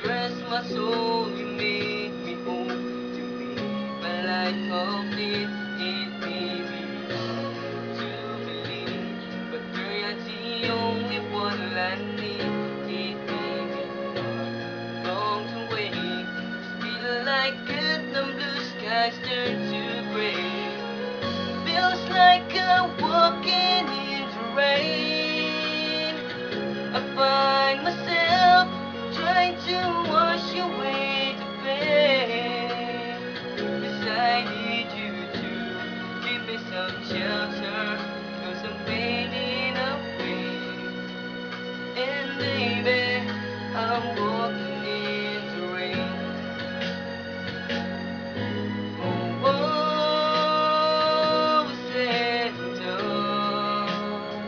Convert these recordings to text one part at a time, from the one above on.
Rest my soul, you make me whole. To me, my life complete. It may be hard to believe, but girl, you're the only one I need. It may be hard, long to wait. Feel like rhythm, blue skies turn to gray. Feels like I'm walking in the rain. I find myself trying to wash away the pain. 'Cause I need you to give me some shelter, 'cause I'm fading away. And baby, I'm walking in the rain. Oh, oh, said and done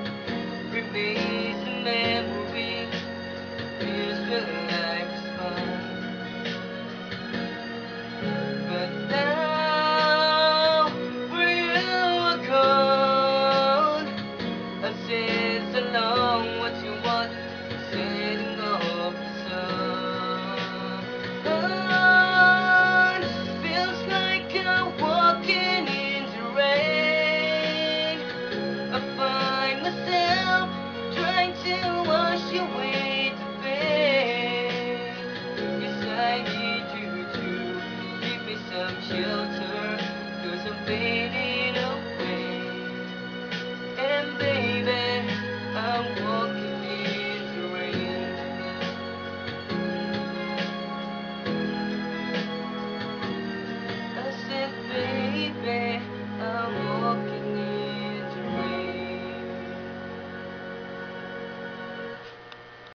remains a memory. Feels when life is fun, but now where you are gone, I said so long. What you want, setting off the sun. Feels like I'm walking in the rain. I find myself trying to wash away the pain. Yes, I need you to give me some shelter, 'cause I'm fading